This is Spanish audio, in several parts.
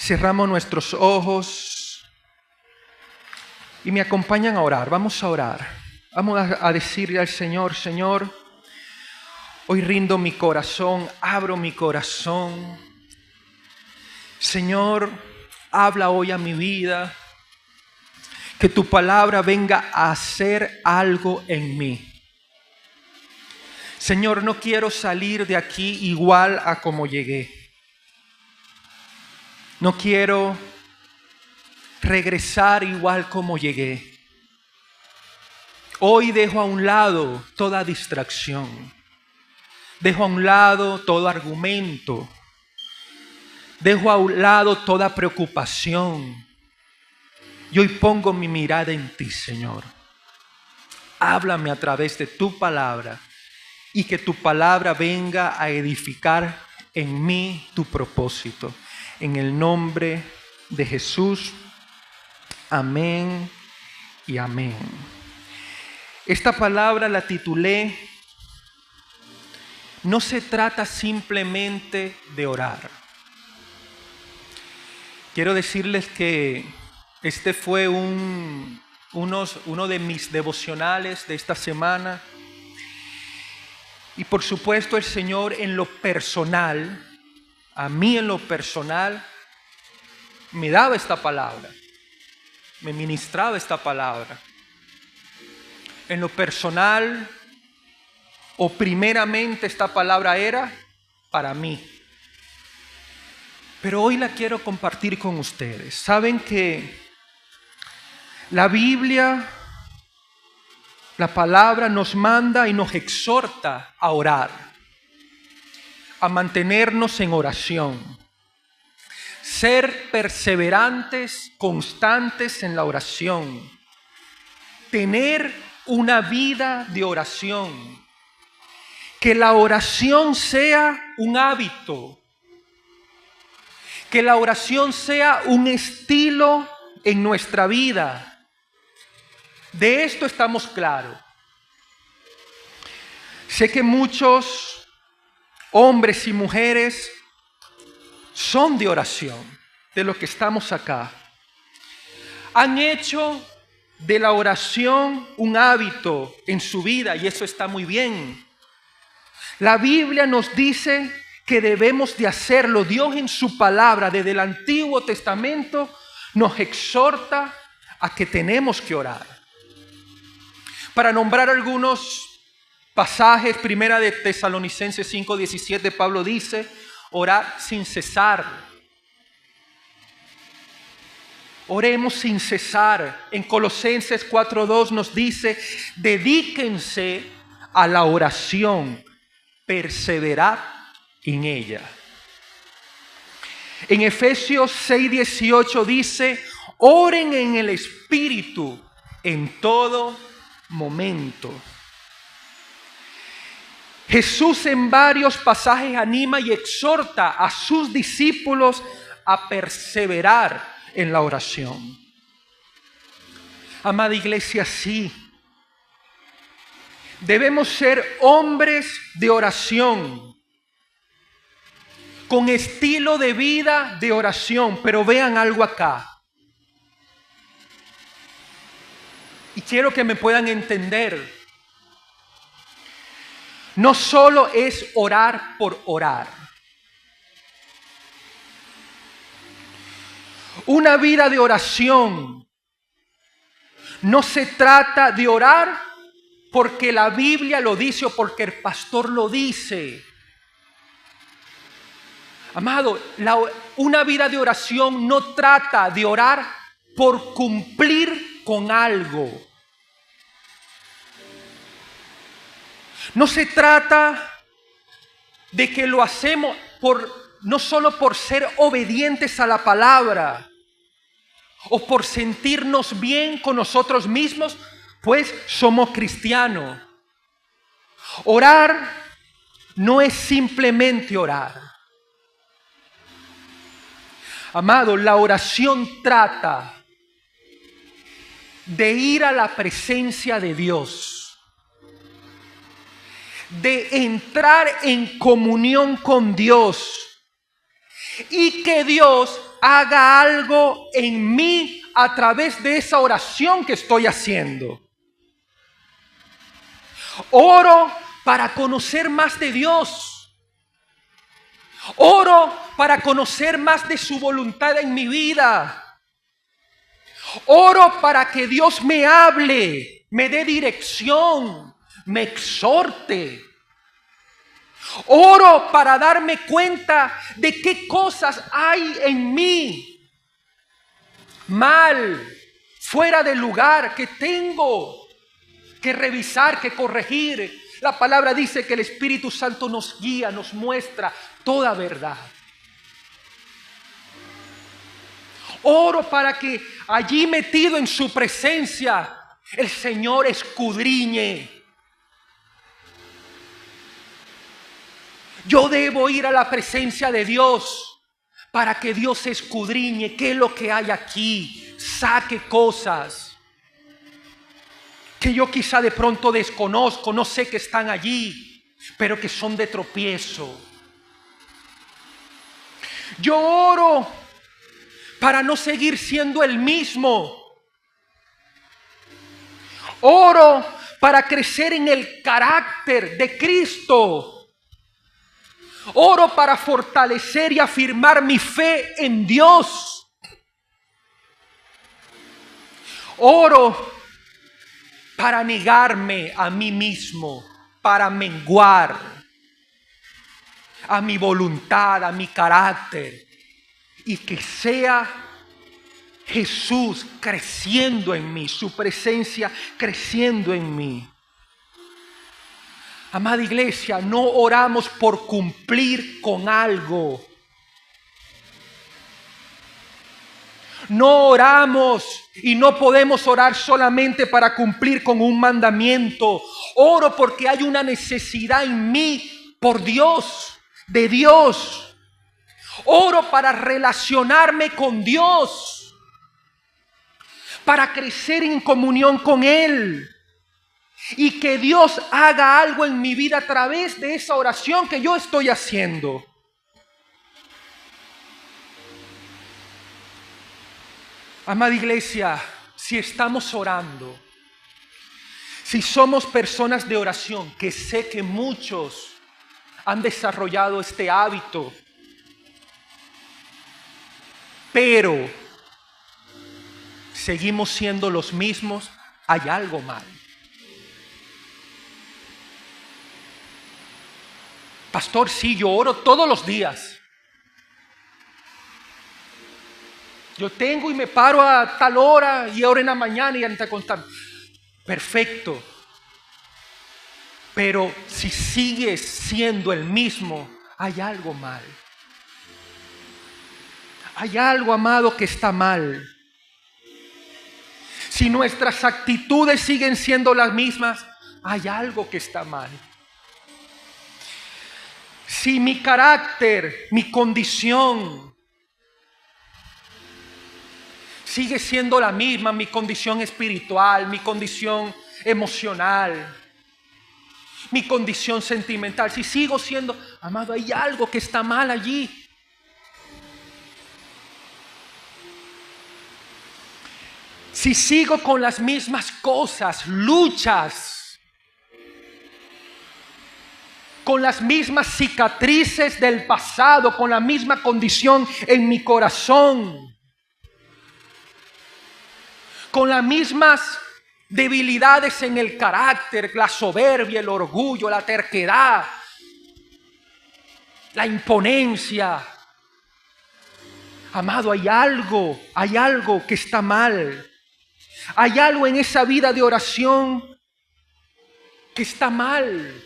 Cerramos nuestros ojos y me acompañan a orar. Vamos a orar. Vamos a decirle al Señor: Señor, hoy rindo mi corazón, abro mi corazón. Señor, habla hoy a mi vida. Que tu palabra venga a hacer algo en mí. Señor, no quiero salir de aquí igual a como llegué. No quiero regresar igual como llegué. Hoy dejo a un lado toda distracción. Dejo a un lado todo argumento. Dejo a un lado toda preocupación. Y hoy pongo mi mirada en ti, Señor. Háblame a través de tu palabra y que tu palabra venga a edificar en mí tu propósito. En el nombre de Jesús. Amén y amén. Esta palabra la titulé: no se trata simplemente de orar. Quiero decirles que este fue uno de mis devocionales de esta semana. Y por supuesto el Señor en lo personal, a mí en lo personal, me daba esta palabra. Me ministraba esta palabra. En lo personal, o primeramente esta palabra era para mí. Pero hoy la quiero compartir con ustedes. Saben que la Biblia, la palabra nos manda y nos exhorta a orar, a mantenernos en oración, ser perseverantes, constantes en la oración, tener una vida de oración, que la oración sea un hábito, que la oración sea un estilo en nuestra vida. De esto estamos claros. Sé que muchos hombres y mujeres son de oración, de los que estamos acá. Han hecho de la oración un hábito en su vida y eso está muy bien. La Biblia nos dice que debemos de hacerlo. Dios en su palabra desde el Antiguo Testamento nos exhorta a que tenemos que orar. Para nombrar algunos pasajes, primera de Tesalonicenses 5:17, Pablo dice: orad sin cesar. Oremos sin cesar. En Colosenses 4:2 nos dice: dedíquense a la oración, perseverad en ella. En Efesios 6:18 dice: oren en el Espíritu en todo momento. Jesús en varios pasajes anima y exhorta a sus discípulos a perseverar en la oración. Amada iglesia, sí. Debemos ser hombres de oración, con estilo de vida de oración. Pero vean algo acá. Y quiero que me puedan entender. No solo es orar por orar. Una vida de oración no se trata de orar porque la Biblia lo dice o porque el pastor lo dice. Amado, una vida de oración no trata de orar por cumplir con algo. No se trata de que lo hacemos no solo por ser obedientes a la palabra o por sentirnos bien con nosotros mismos, pues somos cristianos. Orar no es simplemente orar. Amado, la oración trata de ir a la presencia de Dios, de entrar en comunión con Dios y que Dios haga algo en mí a través de esa oración que estoy haciendo. Oro para conocer más de Dios. Oro para conocer más de su voluntad en mi vida. Oro para que Dios me hable, me dé dirección, me exhorte. Oro para darme cuenta de qué cosas hay en mí mal, fuera del lugar, que tengo que revisar, que corregir. La palabra dice que el Espíritu Santo nos guía, nos muestra toda verdad. Oro para que allí metido en su presencia el Señor escudriñe. Yo debo ir a la presencia de Dios para que Dios escudriñe qué es lo que hay aquí, saque cosas que yo quizá de pronto desconozco, no sé que están allí, pero que son de tropiezo. Yo oro para no seguir siendo el mismo. Oro para crecer en el carácter de Cristo. Oro para fortalecer y afirmar mi fe en Dios. Oro para negarme a mí mismo, para menguar a mi voluntad, a mi carácter, y que sea Jesús creciendo en mí, su presencia creciendo en mí. Amada iglesia, no oramos por cumplir con algo. No oramos y no podemos orar solamente para cumplir con un mandamiento. Oro porque hay una necesidad en mí por Dios, de Dios. Oro para relacionarme con Dios, para crecer en comunión con Él. Y que Dios haga algo en mi vida a través de esa oración que yo estoy haciendo. Amada iglesia, si estamos orando, si somos personas de oración, que sé que muchos han desarrollado este hábito, pero seguimos siendo los mismos, hay algo mal. Pastor, sí, yo oro todos los días. Yo tengo y me paro a tal hora y oro en la mañana y antes de contar. Perfecto. Pero si sigues siendo el mismo, hay algo mal. Hay algo, amado, que está mal. Si nuestras actitudes siguen siendo las mismas, hay algo que está mal. Si mi carácter, mi condición sigue siendo la misma, mi condición espiritual, mi condición emocional, mi condición sentimental, si sigo siendo, amado, hay algo que está mal allí. Si sigo con las mismas cosas, luchas, con las mismas cicatrices del pasado, con la misma condición en mi corazón, con las mismas debilidades en el carácter, la soberbia, el orgullo, la terquedad, la imponencia. Amado, hay algo que está mal. Hay algo en esa vida de oración que está mal.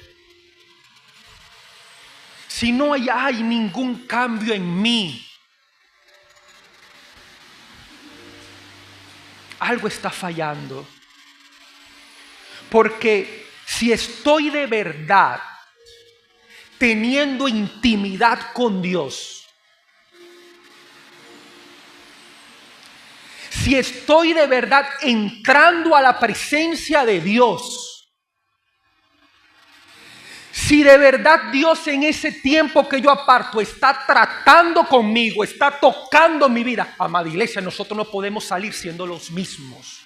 Si no hay ningún cambio en mí, algo está fallando. Porque si estoy de verdad teniendo intimidad con Dios, si estoy de verdad entrando a la presencia de Dios, Si de verdad Dios en ese tiempo que yo aparto está tratando conmigo, está tocando mi vida, amada iglesia, nosotros no podemos salir siendo los mismos.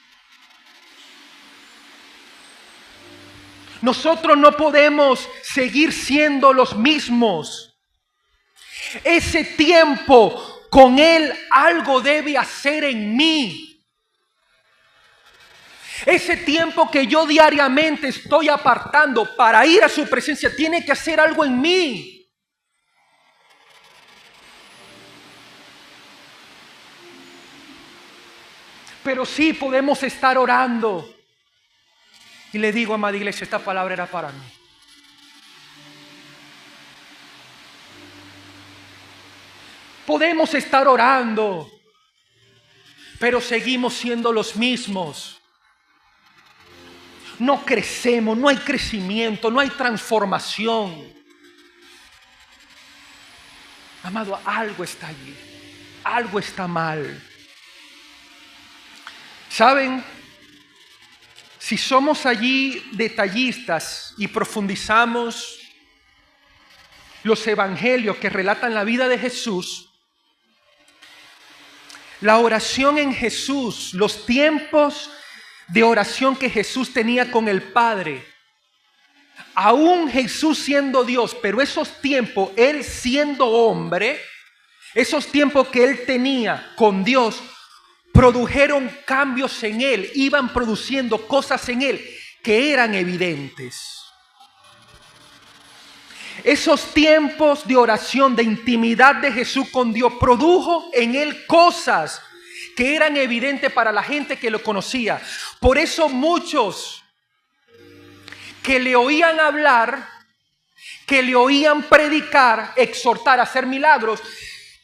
Nosotros no podemos seguir siendo los mismos. Ese tiempo con Él algo debe hacer en mí. Ese tiempo que yo diariamente estoy apartando para ir a su presencia tiene que hacer algo en mí. Pero sí podemos estar orando. Y le digo, amada iglesia, esta palabra era para mí. Podemos estar orando, pero seguimos siendo los mismos. No crecemos, no hay crecimiento, no hay transformación. Amado, algo está allí, algo está mal. ¿Saben? Si somos allí detallistas y profundizamos los evangelios que relatan la vida de Jesús, la oración en Jesús, los tiempos de oración que Jesús tenía con el Padre, aún Jesús siendo Dios, pero esos tiempos, Él siendo hombre, esos tiempos que Él tenía con Dios, produjeron cambios en Él, iban produciendo cosas en Él que eran evidentes. Esos tiempos de oración, de intimidad de Jesús con Dios, produjo en Él cosas que eran evidentes para la gente que lo conocía. Por eso muchos que le oían hablar, que le oían predicar, exhortar, hacer milagros,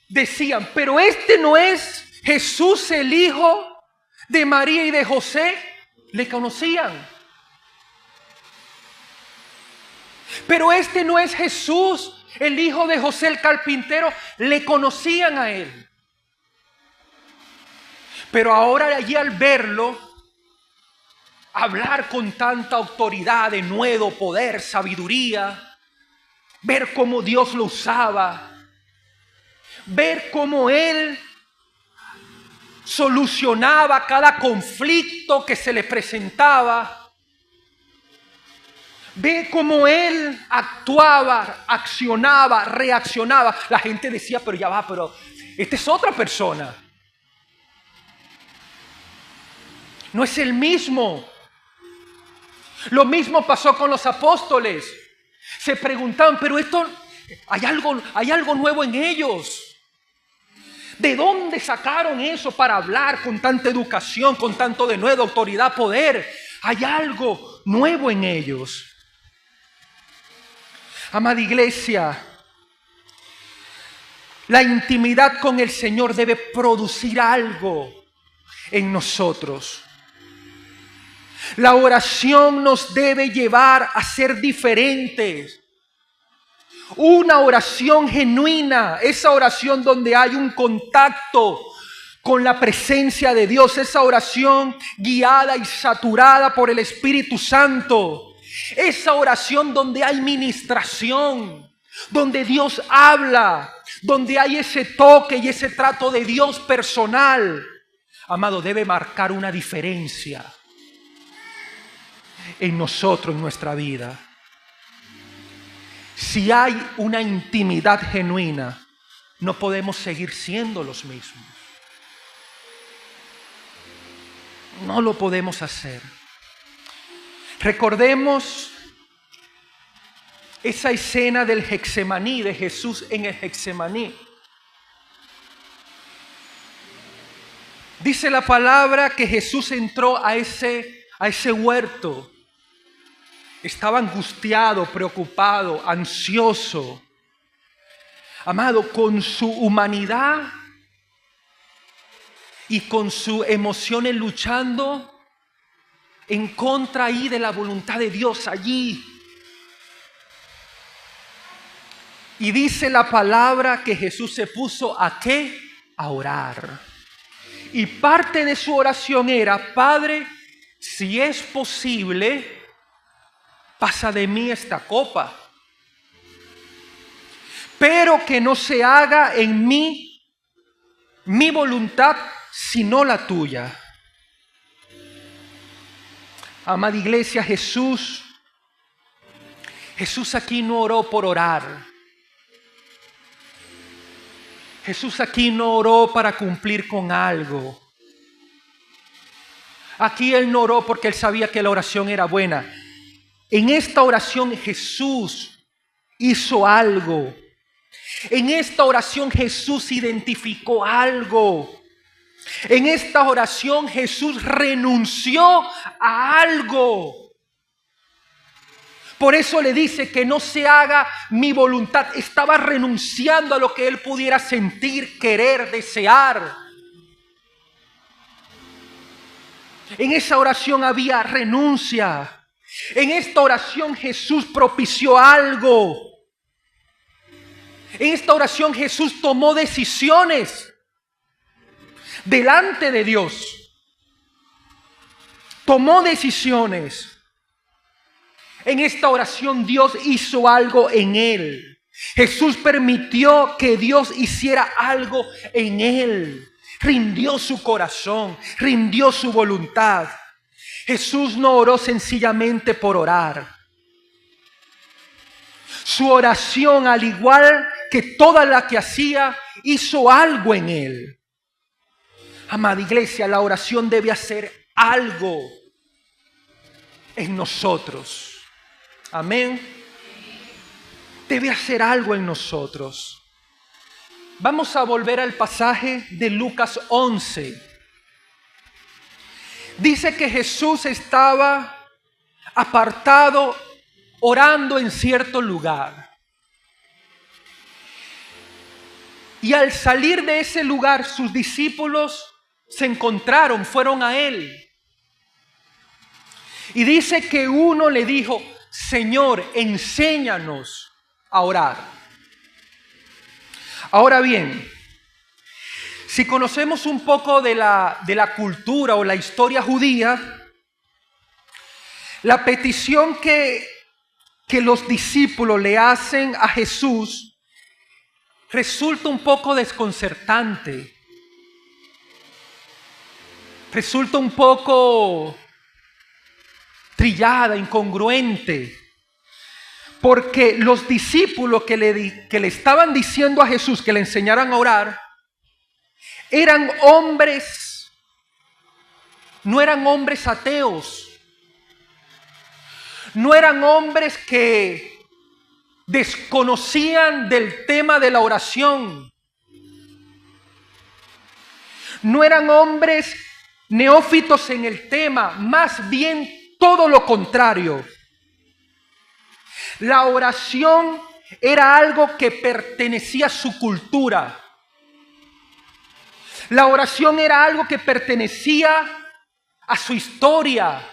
decían, pero este no es Jesús, el hijo de María y de José. Le conocían. Pero este no es Jesús, el hijo de José el carpintero. Le conocían a él. Pero ahora allí al verlo, hablar con tanta autoridad, denuedo, poder, sabiduría, ver cómo Dios lo usaba, ver cómo Él solucionaba cada conflicto que se le presentaba, ver cómo Él actuaba, accionaba, reaccionaba. La gente decía, pero ya va, pero esta es otra persona. No es el mismo. Lo mismo pasó con los apóstoles. Se preguntaban, pero esto, hay algo nuevo en ellos. ¿De dónde sacaron eso para hablar con tanta educación, con tanto denuedo, autoridad, poder? Hay algo nuevo en ellos. Amada iglesia, la intimidad con el Señor debe producir algo en nosotros. La oración nos debe llevar a ser diferentes. Una oración genuina, esa oración donde hay un contacto con la presencia de Dios, esa oración guiada y saturada por el Espíritu Santo, esa oración donde hay ministración, donde Dios habla, donde hay ese toque y ese trato de Dios personal. Amado, debe marcar una diferencia en nosotros, en nuestra vida. Si hay una intimidad genuina, no podemos seguir siendo los mismos. No lo podemos hacer. Recordemos esa escena del Getsemaní, de Jesús en el Getsemaní. Dice la palabra que Jesús entró a ese huerto. Estaba angustiado, preocupado, ansioso. Amado, con su humanidad y con sus emociones luchando en contra ahí de la voluntad de Dios allí. Y dice la palabra que Jesús se puso ¿a qué? A orar. Y parte de su oración era, Padre, si es posible, pasa de mí esta copa. pero que no se haga en mí mi voluntad, sino la tuya. Amada iglesia, Jesús aquí no oró por orar. Jesús aquí no oró para cumplir con algo. Aquí Él no oró porque Él sabía que la oración era buena. En esta oración Jesús hizo algo. En esta oración Jesús identificó algo. En esta oración Jesús renunció a algo. Por eso le dice que no se haga mi voluntad. Estaba renunciando a lo que él pudiera sentir, querer, desear. En esa oración había renuncia. En esta oración Jesús propició algo. En esta oración Jesús tomó decisiones delante de Dios. Tomó decisiones. En esta oración Dios hizo algo en él. Jesús permitió que Dios hiciera algo en él. Rindió su corazón, rindió su voluntad. Jesús no oró sencillamente por orar. Su oración, al igual que toda la que hacía, hizo algo en él. Amada iglesia, la oración debe hacer algo en nosotros. Amén. Debe hacer algo en nosotros. Vamos a volver al pasaje de Lucas 11. Dice que Jesús estaba apartado orando en cierto lugar. Y al salir de ese lugar, sus discípulos se encontraron, fueron a él. Y dice que uno le dijo: Señor, enséñanos a orar. Ahora bien, si conocemos un poco de la cultura o la historia judía, la petición que los discípulos le hacen a Jesús resulta un poco desconcertante. Resulta un poco trillada, incongruente. Porque los discípulos que le estaban diciendo a Jesús que le enseñaran a orar, eran hombres, no eran hombres ateos, no eran hombres que desconocían del tema de la oración, no eran hombres neófitos en el tema, más bien todo lo contrario. La oración era algo que pertenecía a su cultura. La oración era algo que pertenecía a su historia.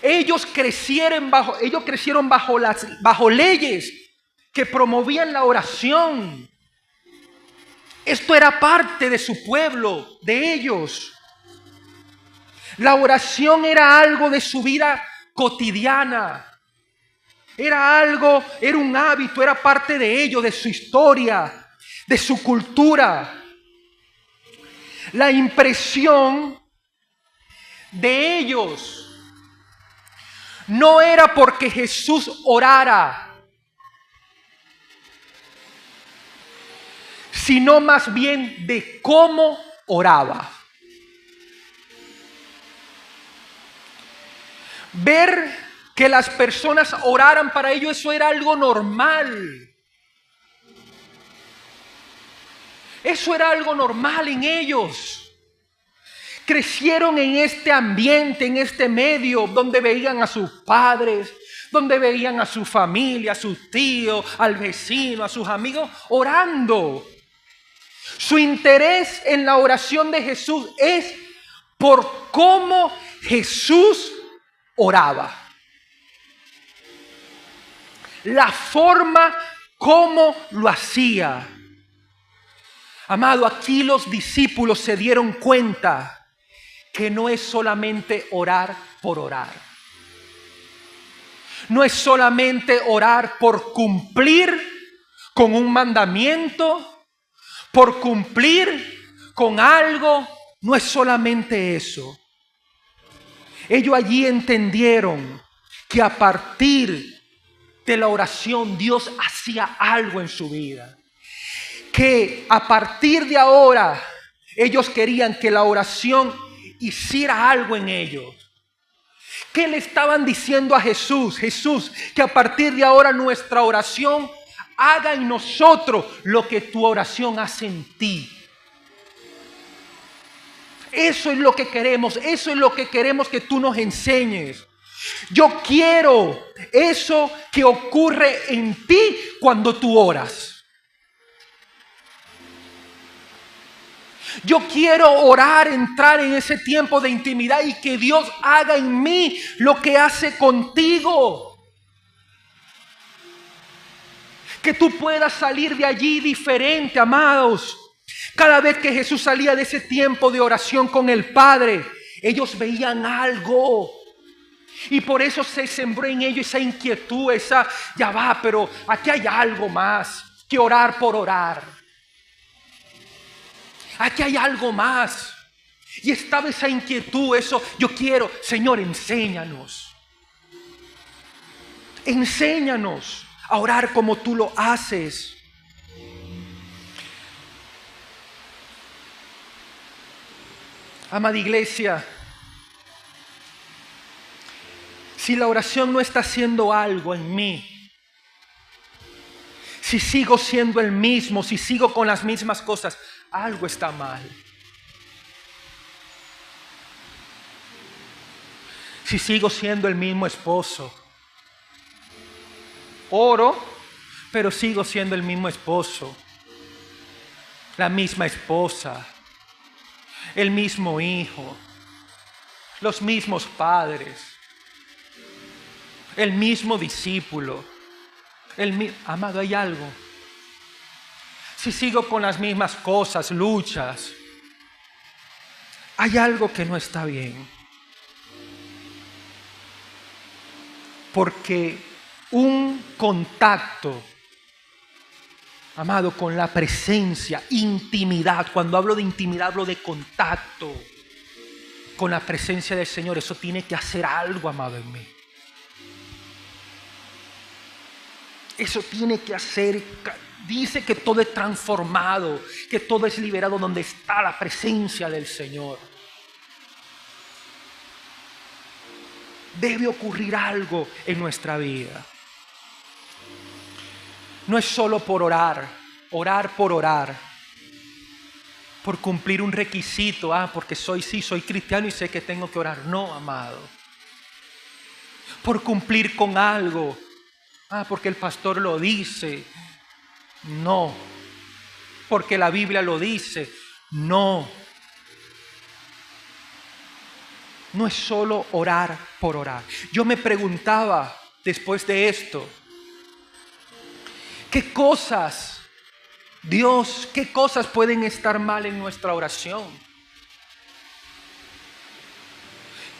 Ellos crecieron bajo leyes que promovían la oración. Esto era parte de su pueblo, de ellos. La oración era algo de su vida cotidiana. Era un hábito, era parte de ellos, de su historia, de su cultura. La impresión de ellos no era porque Jesús orara, sino más bien de cómo oraba. Ver que las personas oraran para ellos, eso era algo normal. Eso era algo normal en ellos. Crecieron en este ambiente, en este medio, donde veían a sus padres, donde veían a su familia, a sus tíos, al vecino, a sus amigos, orando. Su interés en la oración de Jesús es por cómo Jesús oraba. La forma como lo hacía. Amado, aquí los discípulos se dieron cuenta que no es solamente orar por orar. No es solamente orar por cumplir con un mandamiento, por cumplir con algo. No es solamente eso. Ellos allí entendieron que a partir de la oración Dios hacía algo en su vida. Que a partir de ahora ellos querían que la oración hiciera algo en ellos. ¿Qué le estaban diciendo a Jesús? Jesús, que a partir de ahora nuestra oración haga en nosotros lo que tu oración hace en ti. Eso es lo que queremos, eso es lo que queremos que tú nos enseñes. Yo quiero eso que ocurre en ti cuando tú oras. Yo quiero orar, entrar en ese tiempo de intimidad y que Dios haga en mí lo que hace contigo. Que tú puedas salir de allí diferente, amados. Cada vez que Jesús salía de ese tiempo de oración con el Padre, ellos veían algo. Y por eso se sembró en ellos esa inquietud, pero aquí hay algo más que orar por orar. Aquí hay algo más. Y estaba esa inquietud, yo quiero, Señor, enséñanos. Enséñanos a orar como tú lo haces. Amada iglesia, si la oración no está haciendo algo en mí, si sigo siendo el mismo, si sigo con las mismas cosas, algo está mal. Si sigo siendo el mismo esposo, oro, pero sigo siendo el mismo esposo, la misma esposa, el mismo hijo, los mismos padres, el mismo discípulo, amado, hay algo. Si sigo con las mismas cosas, luchas, hay algo que no está bien. Porque un contacto, amado, con la presencia, intimidad. Cuando hablo de intimidad, hablo de contacto con la presencia del Señor. Eso tiene que hacer algo, amado, en mí. Eso tiene que hacer. Dice que todo es transformado, que todo es liberado donde está la presencia del Señor. Debe ocurrir algo en nuestra vida. No es solo por orar por orar, por cumplir un requisito, porque soy cristiano y sé que tengo que orar. No, amado. Por cumplir con algo, porque el pastor lo dice. No. Porque la Biblia lo dice. No. No es solo orar por orar. Yo me preguntaba después de esto, ¿qué cosas pueden estar mal en nuestra oración?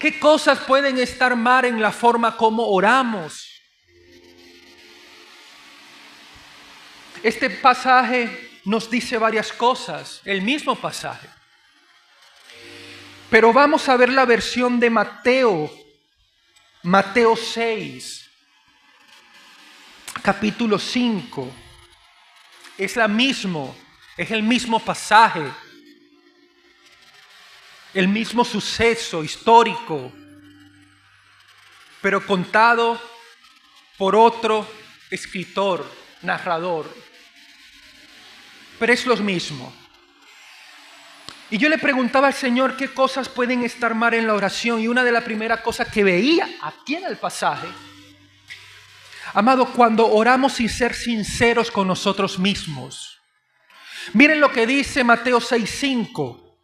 ¿Qué cosas pueden estar mal en la forma como oramos? Este pasaje nos dice varias cosas, el mismo pasaje. Pero vamos a ver la versión de Mateo 6, capítulo 5. Es el mismo pasaje, el mismo suceso histórico, pero contado por otro escritor, narrador. Pero es lo mismo. Y yo le preguntaba al Señor qué cosas pueden estar mal en la oración. Y una de las primeras cosas que veía aquí en el pasaje, amado, cuando oramos sin ser sinceros con nosotros mismos. Miren lo que dice Mateo 6:5.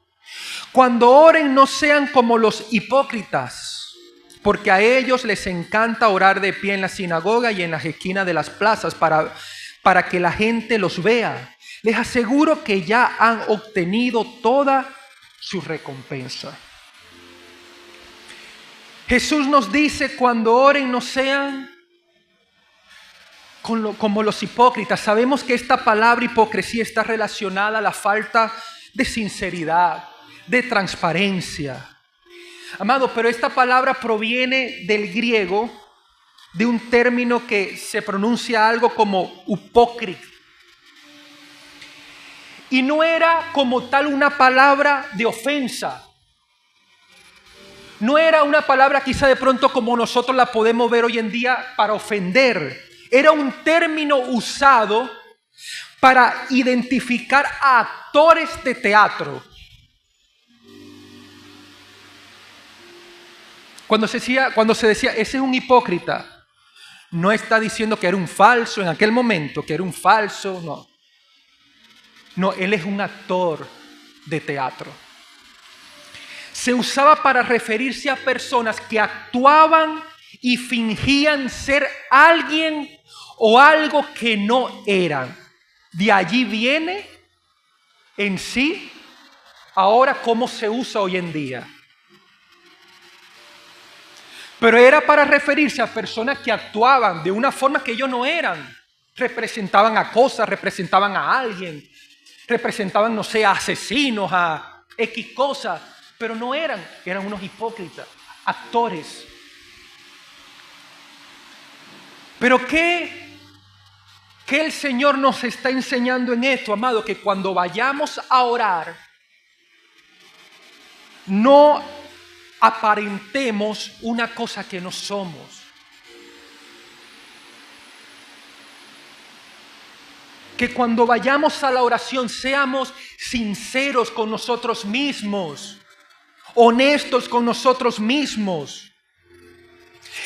Cuando oren no sean como los hipócritas, porque a ellos les encanta orar de pie en la sinagoga y en las esquinas de las plazas para que la gente los vea. Les aseguro que ya han obtenido toda su recompensa. Jesús nos dice, cuando oren no sean como los hipócritas. Sabemos que esta palabra hipocresía está relacionada a la falta de sinceridad, de transparencia. Amado, pero esta palabra proviene del griego, de un término que se pronuncia algo como hipócrita. Y no era como tal una palabra de ofensa. No era una palabra quizá de pronto como nosotros la podemos ver hoy en día para ofender. Era un término usado para identificar a actores de teatro. Cuando se decía, ese es un hipócrita, no está diciendo que era un falso en aquel momento, que era un falso, no. No, él es un actor de teatro. Se usaba para referirse a personas que actuaban y fingían ser alguien o algo que no eran. De allí viene en sí ahora cómo se usa hoy en día. Pero era para referirse a personas que actuaban de una forma que ellos no eran. Representaban a cosas, representaban a alguien, representaban, no sé, a asesinos, a X cosas, pero no eran unos hipócritas, actores. Pero ¿qué el Señor nos está enseñando en esto, amado? Que cuando vayamos a orar, no aparentemos una cosa que no somos. Que cuando vayamos a la oración seamos sinceros con nosotros mismos, honestos con nosotros mismos.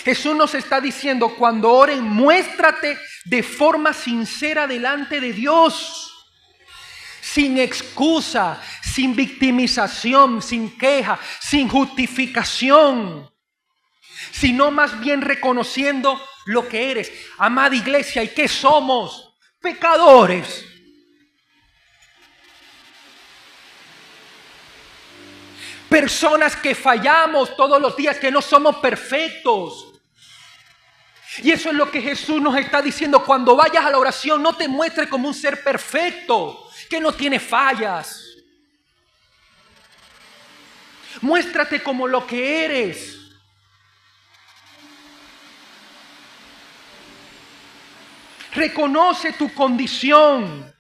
Jesús nos está diciendo, cuando oren, muéstrate de forma sincera delante de Dios. Sin excusa, sin victimización, sin queja, sin justificación, sino más bien reconociendo lo que eres. Amada iglesia, ¿y qué somos? Pecadores. Personas que fallamos todos los días, que no somos perfectos. Y eso es lo que Jesús nos está diciendo. Cuando vayas a la oración, no te muestres como un ser perfecto, que no tiene fallas. Muéstrate como lo que eres. Reconoce tu condición.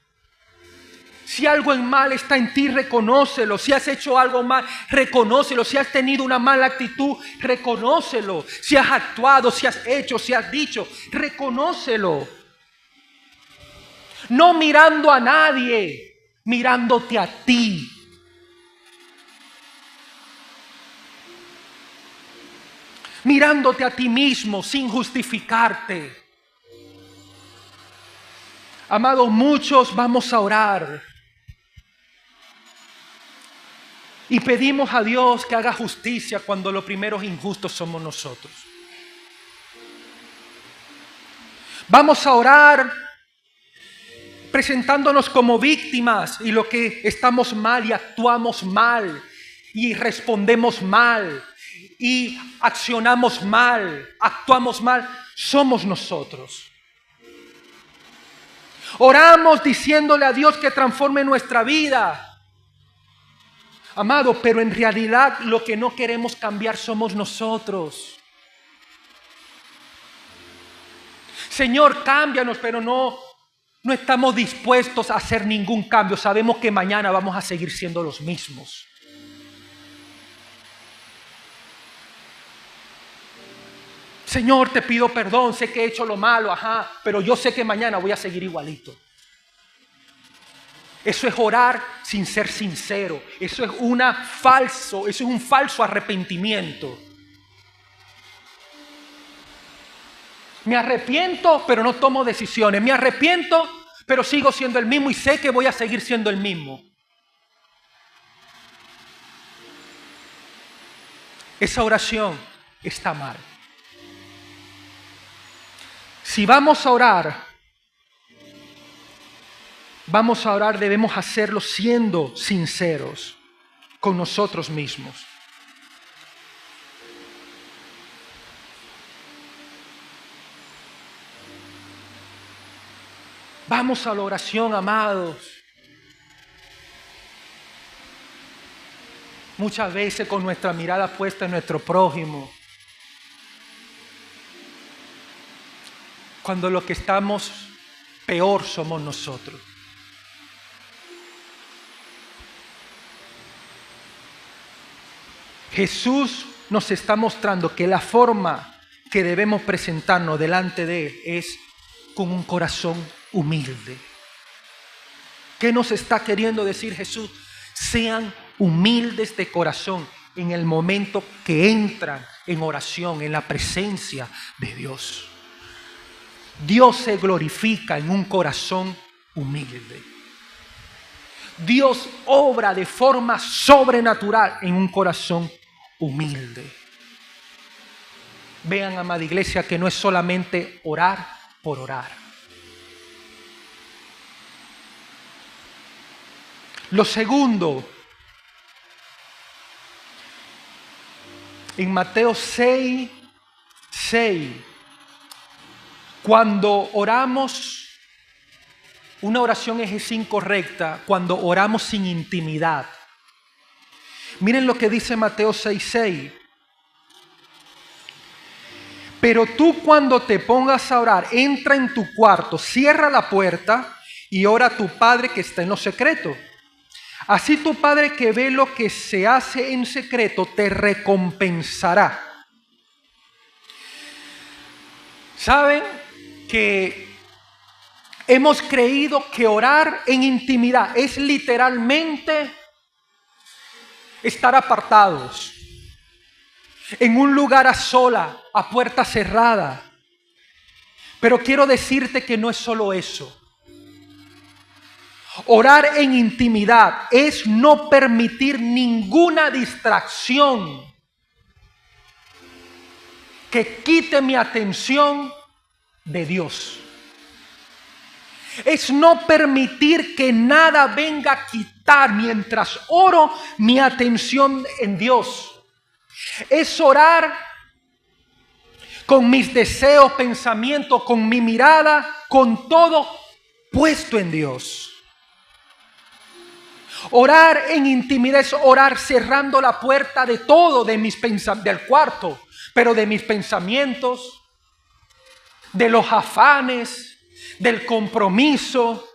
Si algo en mal está en ti, reconócelo. Si has hecho algo mal, reconócelo. Si has tenido una mala actitud, reconócelo. Si has actuado, si has hecho, si has dicho, reconócelo. No mirando a nadie, mirándote a ti. Mirándote a ti mismo sin justificarte. Amados, muchos vamos a orar y pedimos a Dios que haga justicia cuando los primeros injustos somos nosotros. Vamos a orar presentándonos como víctimas y lo que estamos mal y actuamos mal y respondemos mal y accionamos mal, actuamos mal, somos nosotros. Oramos diciéndole a Dios que transforme nuestra vida. Amado, pero en realidad lo que no queremos cambiar somos nosotros. Señor, cámbianos, pero no estamos dispuestos a hacer ningún cambio. Sabemos que mañana vamos a seguir siendo los mismos. Señor, te pido perdón, sé que he hecho lo malo, pero yo sé que mañana voy a seguir igualito. Eso es orar sin ser sincero. Eso es un falso arrepentimiento. Me arrepiento, pero no tomo decisiones. Me arrepiento, pero sigo siendo el mismo y sé que voy a seguir siendo el mismo. Esa oración está mal. Si vamos a orar, debemos hacerlo siendo sinceros con nosotros mismos. Vamos a la oración, amados. Muchas veces con nuestra mirada puesta en nuestro prójimo, cuando lo que estamos peor somos nosotros. Jesús nos está mostrando que la forma que debemos presentarnos delante de Él es con un corazón humilde. ¿Qué nos está queriendo decir Jesús? Sean humildes de corazón en el momento que entran en oración, en la presencia de Dios. Dios se glorifica en un corazón humilde. Dios obra de forma sobrenatural en un corazón humilde. Vean, amada iglesia, que no es solamente orar por orar. Lo segundo, en Mateo 6, cuando oramos, una oración es incorrecta cuando oramos sin intimidad. Miren lo que dice Mateo 6:6. Pero tú cuando te pongas a orar, entra en tu cuarto, cierra la puerta y ora a tu Padre que está en lo secreto. Así tu Padre que ve lo que se hace en secreto te recompensará. ¿Saben que hemos creído que orar en intimidad es literalmente estar apartados, en un lugar a sola, a puerta cerrada? Pero quiero decirte que no es solo eso. Orar en intimidad es no permitir ninguna distracción que quite mi atención de Dios. Es no permitir que nada venga a quitar mientras oro mi atención en Dios. Es orar con mis deseos, pensamientos, con mi mirada, con todo puesto en Dios. Orar en intimidad es orar cerrando la puerta de todo, de mis del cuarto, pero de mis pensamientos, de los afanes, del compromiso,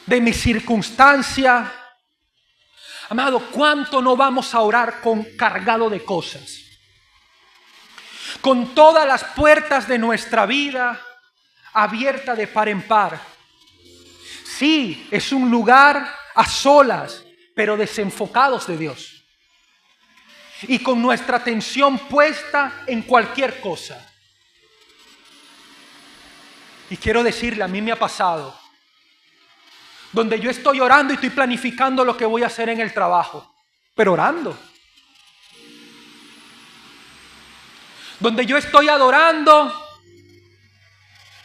de mi circunstancia. Amado, ¿cuánto no vamos a orar cargado de cosas? Con todas las puertas de nuestra vida abiertas de par en par. Sí, es un lugar a solas, pero desenfocados de Dios. Y con nuestra atención puesta en cualquier cosa. Y quiero decirle, a mí me ha pasado, donde yo estoy orando y estoy planificando lo que voy a hacer en el trabajo, pero orando. Donde yo estoy adorando,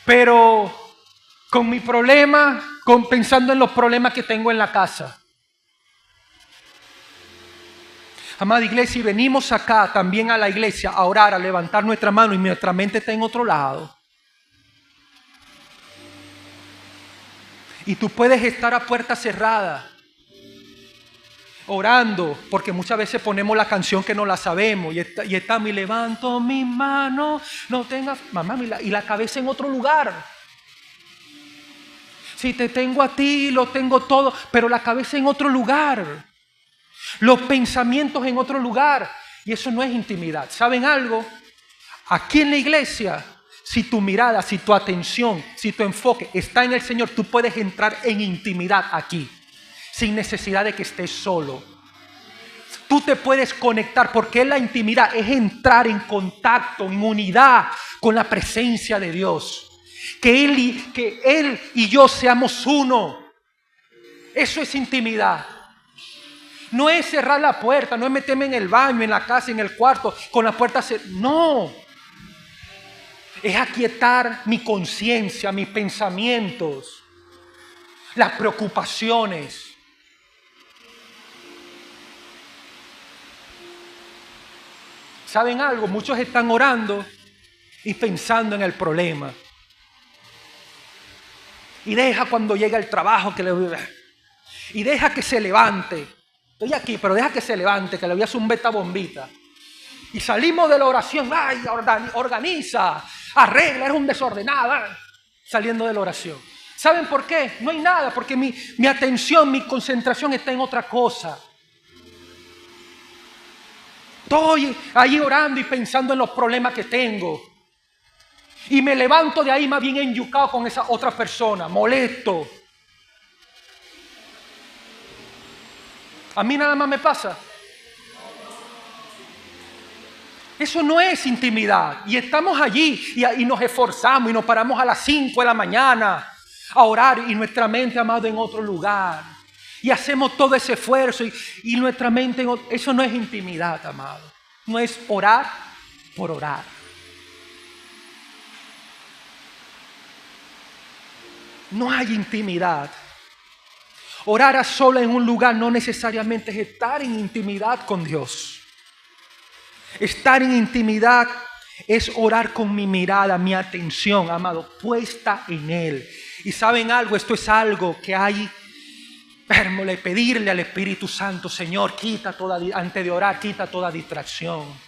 pero con mi problema, pensando en los problemas que tengo en la casa. Amada iglesia, y venimos acá también a la iglesia a orar, a levantar nuestra mano y nuestra mente está en otro lado. Y tú puedes estar a puerta cerrada, orando, porque muchas veces ponemos la canción que no la sabemos y estamos y levanto mi mano, no tengas, mamá, y la cabeza en otro lugar. Si te tengo a ti, lo tengo todo, pero la cabeza en otro lugar. Los pensamientos en otro lugar. Y eso no es intimidad. ¿Saben algo? Aquí en la iglesia, si tu mirada, si tu atención, si tu enfoque está en el Señor, tú puedes entrar en intimidad aquí, sin necesidad de que estés solo. Tú te puedes conectar, porque la intimidad es entrar en contacto, en unidad con la presencia de Dios. Que Él y yo seamos uno. Eso es intimidad. No es cerrar la puerta, no es meterme en el baño, en la casa, en el cuarto, con la puerta cerrada. No. Es aquietar mi conciencia, mis pensamientos, las preocupaciones. ¿Saben algo? Muchos están orando y pensando en el problema. Y deja cuando llega el trabajo y deja que se levante. Estoy aquí, pero deja que se levante, que le voy a hacer un beta bombita. Y salimos de la oración. Ay, organiza, arregla, eres un desordenado. Saliendo de la oración. ¿Saben por qué? No hay nada, porque mi atención, mi concentración está en otra cosa. Estoy ahí orando y pensando en los problemas que tengo. Y me levanto de ahí más bien enyucado con esa otra persona, molesto. A mí nada más me pasa. Eso no es intimidad. Y estamos allí y nos esforzamos y nos paramos a las 5 de la mañana a orar y nuestra mente, amado, en otro lugar. Y hacemos todo ese esfuerzo y nuestra mente en otro. Eso no es intimidad, amado. No es orar por orar. No hay intimidad. Orar a solas en un lugar no necesariamente es estar en intimidad con Dios. Estar en intimidad es orar con mi mirada, mi atención, amado, puesta en Él. Y ¿saben algo? Esto es algo que hay, pedirle al Espíritu Santo, Señor, antes de orar, quita toda distracción.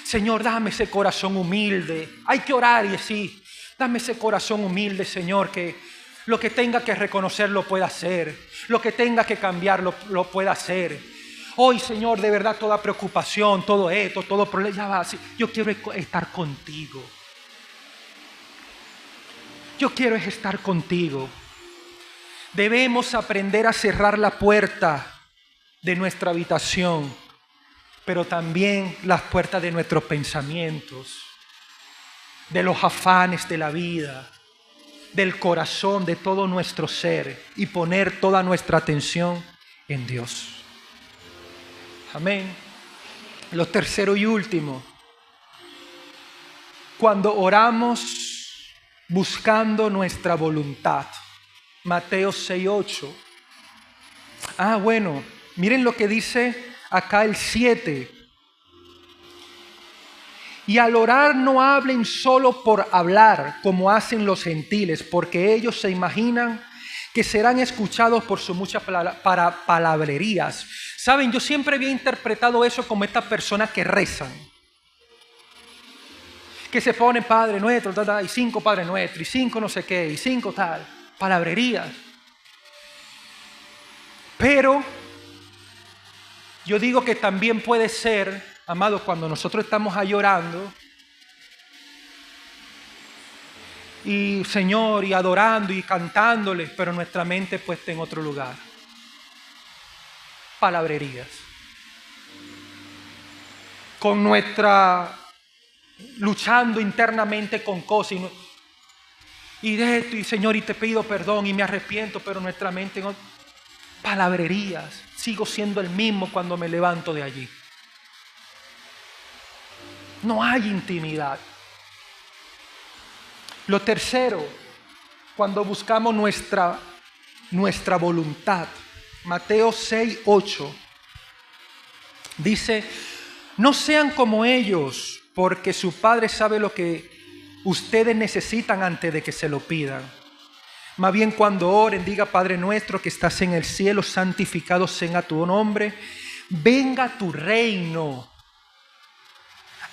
Señor, dame ese corazón humilde. Hay que orar y decir, dame ese corazón humilde, Señor, que lo que tenga que reconocer lo pueda hacer. Lo que tenga que cambiar lo pueda hacer. Hoy, Señor, de verdad toda preocupación, todo esto, todo problema, ya va. Yo quiero estar contigo. Yo quiero estar contigo. Debemos aprender a cerrar la puerta de nuestra habitación, pero también las puertas de nuestros pensamientos, de los afanes de la vida, del corazón, de todo nuestro ser, y poner toda nuestra atención en Dios. Amén. Lo tercero y último, cuando oramos buscando nuestra voluntad. Mateo 6:8. Bueno, miren lo que dice acá el 7. Y al orar no hablen solo por hablar, como hacen los gentiles, porque ellos se imaginan que serán escuchados por sus muchas palabrerías. Saben, yo siempre había interpretado eso como estas personas que rezan. Que se ponen Padre Nuestro, y 5 Padre Nuestro, y 5 no sé qué, y 5 tal, palabrerías. Pero yo digo que también puede ser, amados, cuando nosotros estamos ahí orando y Señor, y adorando y cantándoles, pero nuestra mente puesta en otro lugar. Palabrerías. Con nuestra luchando internamente con cosas y de esto, y Señor, y te pido perdón y me arrepiento, pero nuestra mente en palabrerías. Sigo siendo el mismo cuando me levanto de allí. No hay intimidad. Lo tercero, cuando buscamos nuestra voluntad. Mateo 6:8 dice: no sean como ellos, porque su Padre sabe lo que ustedes necesitan antes de que se lo pidan. Más bien cuando oren, diga: Padre nuestro que estás en el cielo, santificado sea tu nombre. Venga tu reino.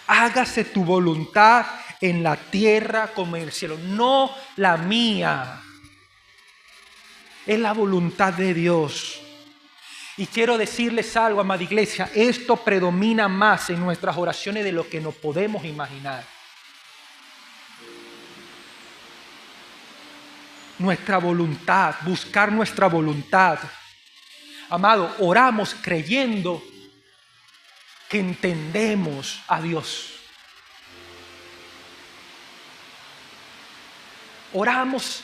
Hágase tu voluntad en la tierra como en el cielo. No la mía. Es la voluntad de Dios. Y quiero decirles algo, amada iglesia. Esto predomina más en nuestras oraciones de lo que nos podemos imaginar. Nuestra voluntad, buscar nuestra voluntad. Amado, oramos creyendo que entendemos a Dios. Oramos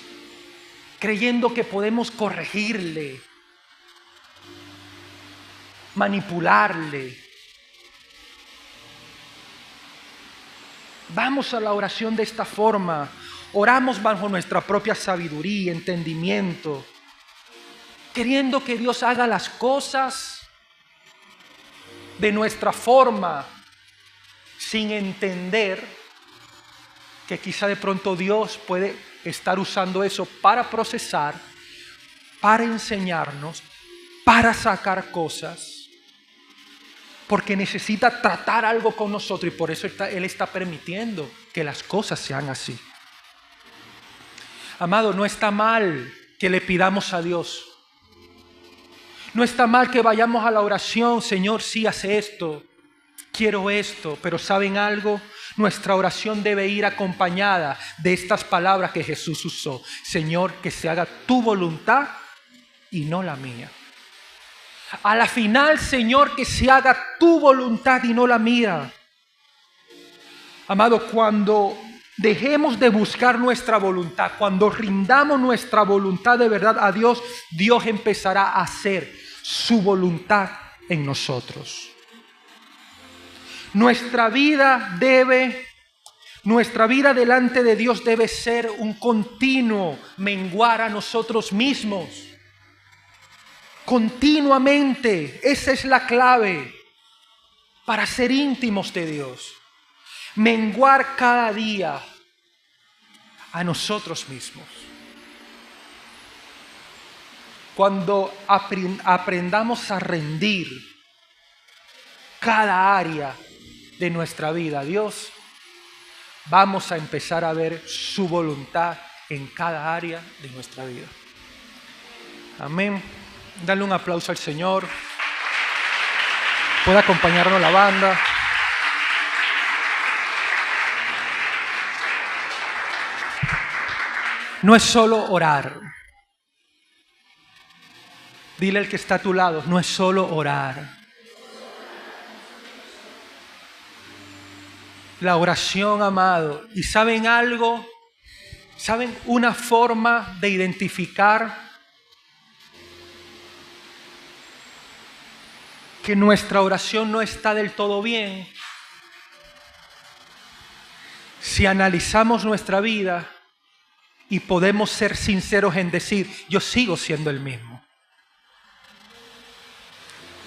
creyendo que podemos corregirle, manipularle. Vamos a la oración de esta forma. Oramos bajo nuestra propia sabiduría, entendimiento, queriendo que Dios haga las cosas de nuestra forma, sin entender que quizá de pronto Dios puede estar usando eso para procesar, para enseñarnos, para sacar cosas, porque necesita tratar algo con nosotros y por eso Él está permitiendo que las cosas sean así. Amado, no está mal que le pidamos a Dios. No está mal que vayamos a la oración, Señor, sí, hace esto, quiero esto, pero ¿saben algo? Nuestra oración debe ir acompañada de estas palabras que Jesús usó. Señor, que se haga tu voluntad y no la mía. A la final, Señor, que se haga tu voluntad y no la mía. Amado, cuando dejemos de buscar nuestra voluntad, cuando rindamos nuestra voluntad de verdad a Dios, Dios empezará a hacer su voluntad en nosotros. Nuestra vida delante de Dios debe ser un continuo menguar a nosotros mismos. Continuamente, esa es la clave para ser íntimos de Dios. Menguar cada día a nosotros mismos. Cuando aprendamos a rendir cada área de nuestra vida a Dios, vamos a empezar a ver su voluntad en cada área de nuestra vida. Amén. Dale un aplauso al Señor. Puede acompañarnos la banda. No es solo orar. Dile al que está a tu lado, no es solo orar. La oración, amado. ¿Y saben algo? ¿Saben una forma de identificar que nuestra oración no está del todo bien? Si analizamos nuestra vida y podemos ser sinceros en decir, yo sigo siendo el mismo.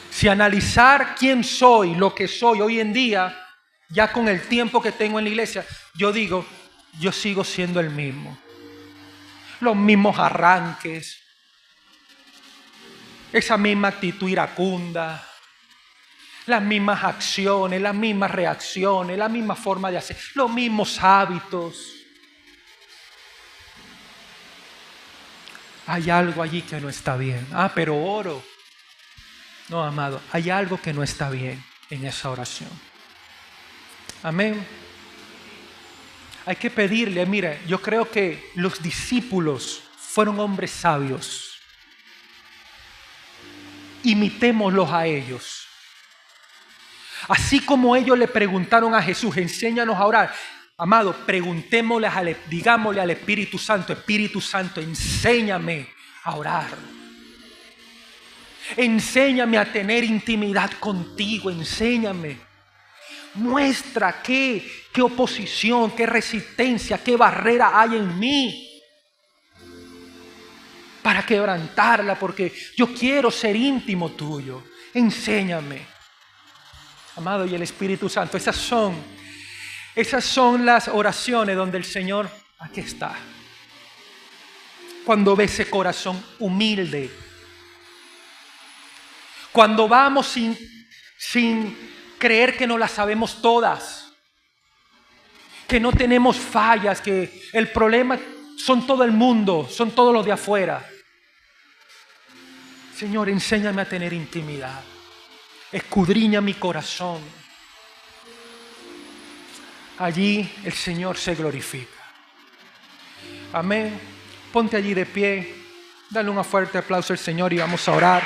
Si analizar quién soy, lo que soy hoy en día, ya con el tiempo que tengo en la iglesia, yo digo, yo sigo siendo el mismo. Los mismos arranques, esa misma actitud iracunda, las mismas acciones, las mismas reacciones, la misma forma de hacer, los mismos hábitos. Hay algo allí que no está bien. Pero oro. No, amado, hay algo que no está bien en esa oración. Amén. Hay que pedirle, mire, yo creo que los discípulos fueron hombres sabios. Imitémoslos a ellos. Así como ellos le preguntaron a Jesús, enséñanos a orar. Amado, preguntémosle, digámosle al Espíritu Santo, Espíritu Santo, enséñame a orar. Enséñame a tener intimidad contigo, enséñame. Muestra qué oposición, qué resistencia, qué barrera hay en mí para quebrantarla, porque yo quiero ser íntimo tuyo. Enséñame. Amado, y el Espíritu Santo, esas son las oraciones donde el Señor, aquí está. Cuando ve ese corazón humilde, cuando vamos sin creer que no las sabemos todas, que no tenemos fallas, que el problema son todo el mundo, son todos los de afuera. Señor, enséñame a tener intimidad. Escudriña mi corazón. Allí el Señor se glorifica. Amén. Ponte allí de pie. Dale un fuerte aplauso al Señor y vamos a orar.